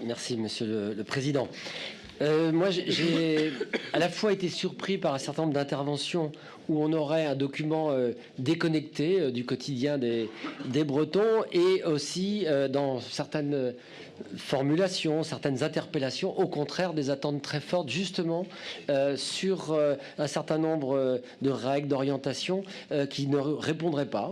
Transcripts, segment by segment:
Merci, Monsieur le Président. Moi, j'ai à la fois été surpris par un certain nombre d'interventions où on aurait un document déconnecté du quotidien des Bretons, et aussi dans certaines formulations, certaines interpellations, au contraire, des attentes très fortes, justement, sur un certain nombre de règles, d'orientations qui ne répondraient pas,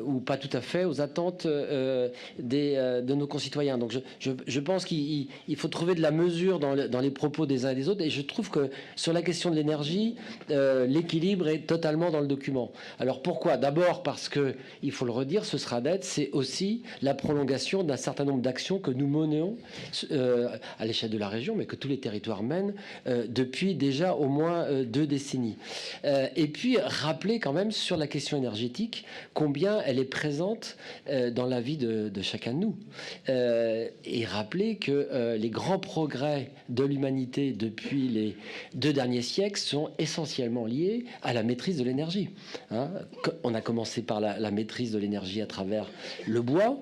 ou pas tout à fait, aux attentes de nos concitoyens. Donc je pense qu'il faut trouver de la mesure dans les propos des uns et des autres, et je trouve que sur la question de l'énergie, l'équilibre est totalement dans le document. Alors pourquoi? D'abord parce que, il faut le redire, ce sera net, c'est aussi la prolongation d'un certain nombre d'actions que nous menons à l'échelle de la région, mais que tous les territoires mènent depuis déjà au moins 2 décennies. Et puis rappeler quand même sur la question énergétique combien elle est présente dans la vie de chacun de nous. Et rappeler que les grands progrès de l'humanité depuis les 2 derniers siècles sont essentiellement liés à la maîtrise de l'énergie. On a commencé par la maîtrise de l'énergie à travers le bois,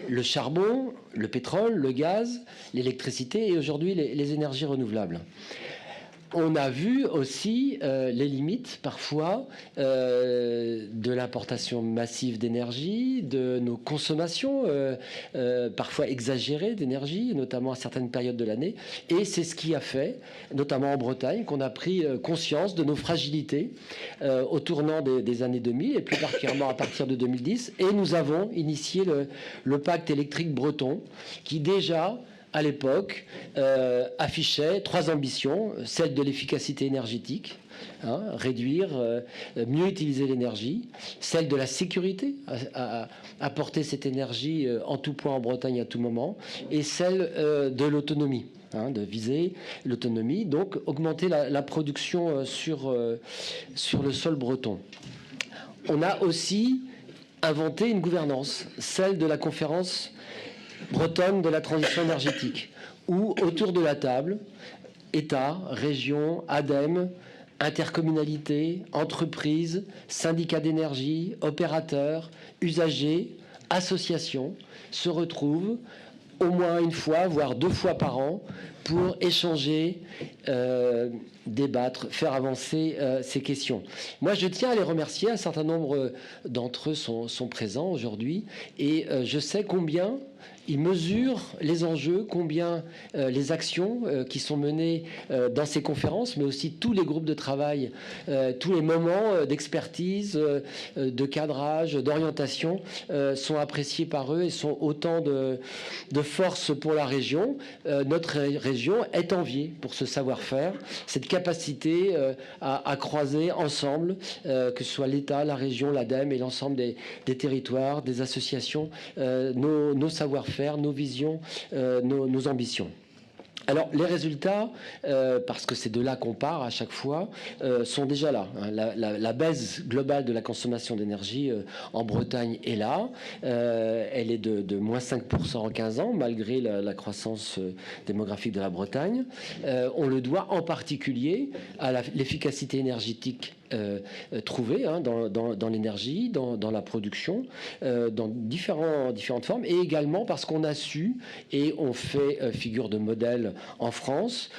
le charbon, le pétrole, le gaz, l'électricité, et aujourd'hui les énergies renouvelables. On a vu aussi les limites parfois de l'importation massive d'énergie, de nos consommations parfois exagérées d'énergie, notamment à certaines périodes de l'année. Et c'est ce qui a fait, notamment en Bretagne, qu'on a pris conscience de nos fragilités au tournant des années 2000, et plus particulièrement à partir de 2010. Et nous avons initié le pacte électrique breton, qui déjà à l'époque, affichait 3 ambitions: celle de l'efficacité énergétique, réduire, mieux utiliser l'énergie; celle de la sécurité, apporter cette énergie en tout point en Bretagne à tout moment; et celle de l'autonomie, de viser l'autonomie, donc augmenter la production sur le sol breton. On a aussi inventé une gouvernance, celle de la conférence bretonne de la transition énergétique, où autour de la table, État, région, ADEME, intercommunalités, entreprises, syndicats d'énergie, opérateurs, usagers, associations se retrouvent au moins une fois, voire 2 fois par an, pour échanger, débattre, faire avancer ces questions. Moi, je tiens à les remercier. Un certain nombre d'entre eux sont présents aujourd'hui, et je sais combien ils mesurent les enjeux, combien les actions qui sont menées dans ces conférences, mais aussi tous les groupes de travail, tous les moments d'expertise, de cadrage, d'orientation sont appréciés par eux et sont autant de force pour la région. Notre région est enviée pour ce savoir-faire, cette capacité à croiser ensemble, que ce soit l'État, la région, l'ADEME et l'ensemble des territoires, des associations, nos savoir-faire, nos visions, nos ambitions. Alors, les résultats, parce que c'est de là qu'on part à chaque fois, sont déjà là. La baisse globale de la consommation d'énergie en Bretagne est là. Elle est de moins 5% en 15 ans, malgré la croissance démographique de la Bretagne. On le doit en particulier à l'efficacité énergétique trouvée dans l'énergie, dans la production, dans différentes formes, et également parce qu'on a su, et on fait figure de modèle en France,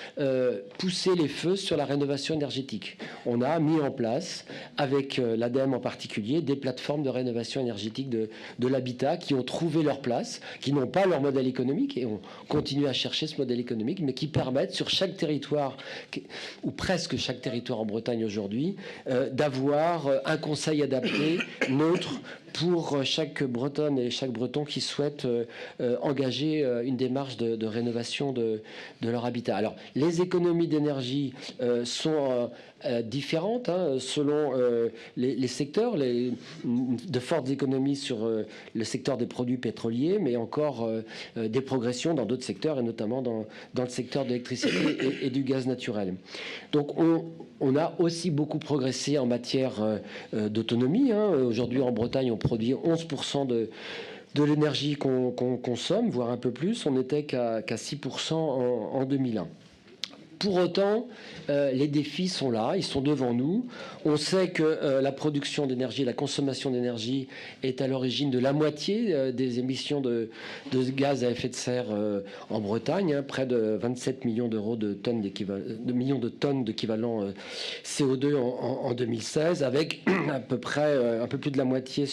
pousser les feux sur la rénovation énergétique. On a mis en place, avec l'ADEME en particulier, des plateformes de rénovation énergétique de l'habitat qui ont trouvé leur place, qui n'ont pas leur modèle économique, et on continue à chercher ce modèle économique, mais qui permettent sur chaque territoire, ou presque chaque territoire en Bretagne aujourd'hui, d'avoir un conseil adapté, neutre, pour chaque Bretonne et chaque Breton qui souhaite engager une démarche de rénovation de leur habitat. Alors, les économies d'énergie sont différentes selon les secteurs, de fortes économies sur le secteur des produits pétroliers, mais encore des progressions dans d'autres secteurs, et notamment dans le secteur de l'électricité et du gaz naturel. Donc, on a aussi beaucoup progressé en matière d'autonomie. Aujourd'hui, en Bretagne, on produit 11% de l'énergie qu'on consomme, voire un peu plus. On n'était qu'à 6% en 2001. Pour autant, les défis sont là, ils sont devant nous. On sait que la production d'énergie, la consommation d'énergie est à l'origine de la moitié des émissions de gaz à effet de serre en Bretagne, près de 27 millions millions de tonnes d'équivalent CO2 en 2016, avec à peu près un peu plus de la moitié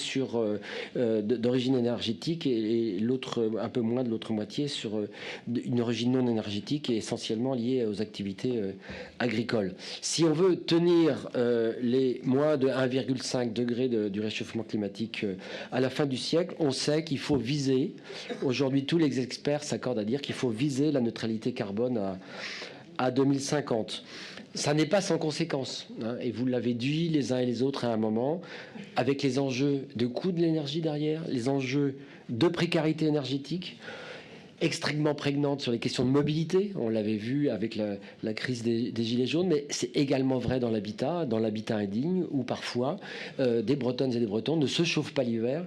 d'origine énergétique et l'autre un peu moins de l'autre moitié sur une origine non énergétique et essentiellement liée aux activités agricoles. Si on veut tenir les moins de 1,5 degré du réchauffement climatique à la fin du siècle, on sait qu'il faut viser, aujourd'hui tous les experts s'accordent à dire qu'il faut viser la neutralité carbone à 2050. Ça n'est pas sans conséquence, hein, et vous l'avez dit les uns et les autres à un moment, avec les enjeux de coût de l'énergie derrière, les enjeux de précarité énergétique, extrêmement prégnante sur les questions de mobilité. On l'avait vu avec la crise des Gilets jaunes, mais c'est également vrai dans l'habitat indigne, où parfois des Bretonnes et des Bretons ne se chauffent pas l'hiver,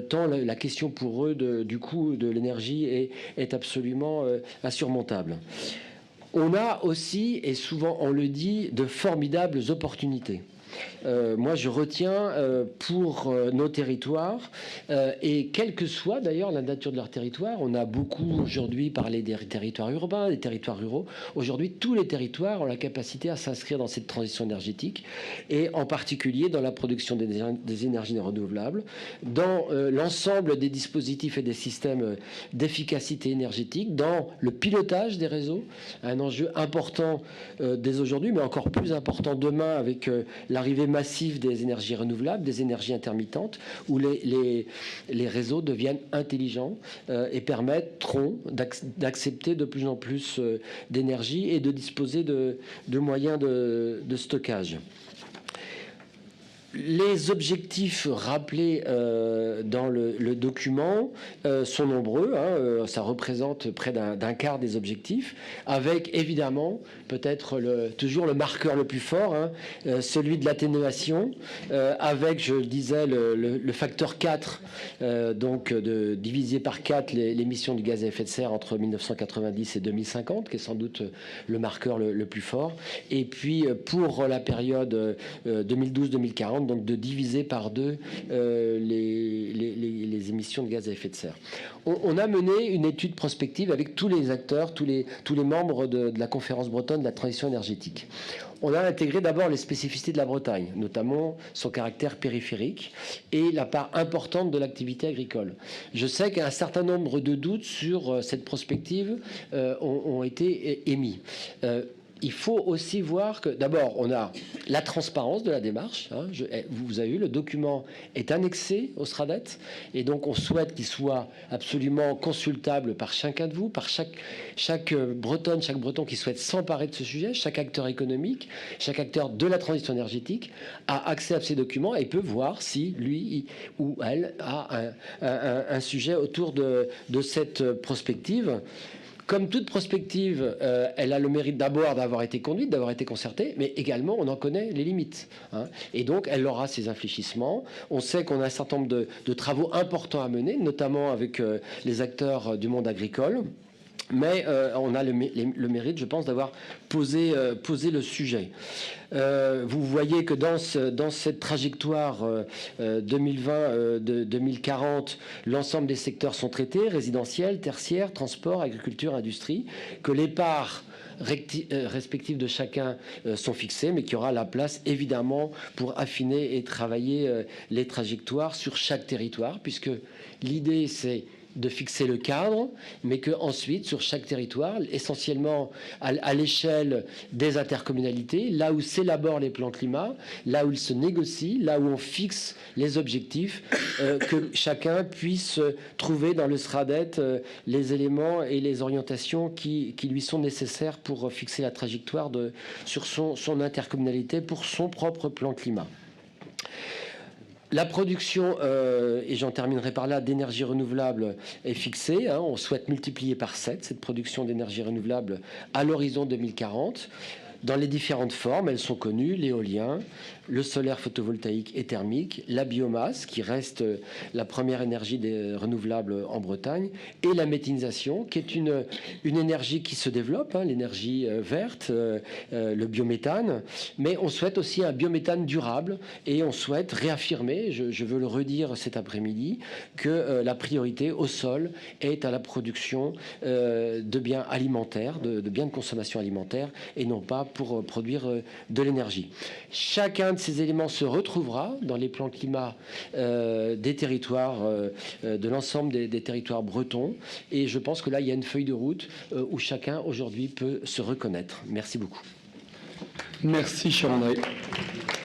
tant la question pour eux du coût de l'énergie est absolument insurmontable. On a aussi, et souvent on le dit, de formidables opportunités. Moi, je retiens pour nos territoires, et quelle que soit d'ailleurs la nature de leur territoire, on a beaucoup aujourd'hui parlé des territoires urbains, des territoires ruraux. Aujourd'hui, tous les territoires ont la capacité à s'inscrire dans cette transition énergétique, et en particulier dans la production des énergies renouvelables, dans l'ensemble des dispositifs et des systèmes d'efficacité énergétique, dans le pilotage des réseaux, un enjeu important dès aujourd'hui, mais encore plus important demain avec l'arrivée massive des énergies renouvelables, des énergies intermittentes, où les réseaux deviennent intelligents et permettront d'accepter de plus en plus d'énergie et de disposer de moyens de stockage. Les objectifs rappelés dans le document sont nombreux, hein, ça représente près d'un quart des objectifs, avec évidemment peut-être toujours le marqueur le plus fort, hein, celui de l'atténuation, avec, je le disais, le facteur 4, donc de diviser par 4 l'émission de gaz à effet de serre entre 1990 et 2050, qui est sans doute le marqueur le plus fort, et puis pour la période 2012-2040, donc de diviser par 2 les émissions de gaz à effet de serre. On a mené une étude prospective avec tous les acteurs, tous les membres de la conférence bretonne de la transition énergétique. On a intégré d'abord les spécificités de la Bretagne, notamment son caractère périphérique et la part importante de l'activité agricole. Je sais qu'un certain nombre de doutes sur cette prospective ont été émis. Il faut aussi voir que, d'abord, on a la transparence de la démarche. Hein, vous avez vu, le document est annexé au SRADET, et donc on souhaite qu'il soit absolument consultable par chacun de vous, par chaque Bretonne, chaque Breton qui souhaite s'emparer de ce sujet, chaque acteur économique, chaque acteur de la transition énergétique a accès à ces documents et peut voir si lui ou elle a un sujet autour de cette prospective. Comme toute prospective, elle a le mérite d'abord d'avoir été conduite, d'avoir été concertée, mais également on en connaît les limites, hein. Et donc elle aura ses infléchissements. On sait qu'on a un certain nombre de travaux importants à mener, notamment avec les acteurs du monde agricole. Mais on a le mérite, je pense, d'avoir posé le sujet. Vous voyez que dans cette trajectoire 2020-2040, l'ensemble des secteurs sont traités, résidentiel, tertiaire, transport, agriculture, industrie, que les parts respectives de chacun sont fixées, mais qu'il y aura la place évidemment pour affiner et travailler les trajectoires sur chaque territoire, puisque l'idée c'est de fixer le cadre, mais que ensuite sur chaque territoire, essentiellement à l'échelle des intercommunalités, là où s'élaborent les plans climat, là où ils se négocient, là où on fixe les objectifs, que chacun puisse trouver dans le SRADET les éléments et les orientations qui lui sont nécessaires pour fixer la trajectoire sur son intercommunalité pour son propre plan climat. La production, et j'en terminerai par là, d'énergie renouvelable est fixée, hein. On souhaite multiplier par 7 cette production d'énergie renouvelable à l'horizon 2040. dans les différentes formes. Elles sont connues, l'éolien, le solaire photovoltaïque et thermique, la biomasse, qui reste la première énergie renouvelable en Bretagne, et la méthanisation, qui est une énergie qui se développe, hein, l'énergie verte, le biométhane, mais on souhaite aussi un biométhane durable, et on souhaite réaffirmer, je veux le redire cet après-midi, que la priorité au sol est à la production de biens alimentaires, de biens de consommation alimentaire, et non pas pour produire de l'énergie. Chacun de ces éléments se retrouvera dans les plans climat des territoires, de l'ensemble des territoires bretons, et je pense que là, il y a une feuille de route où chacun aujourd'hui peut se reconnaître. Merci beaucoup. Merci, cher André.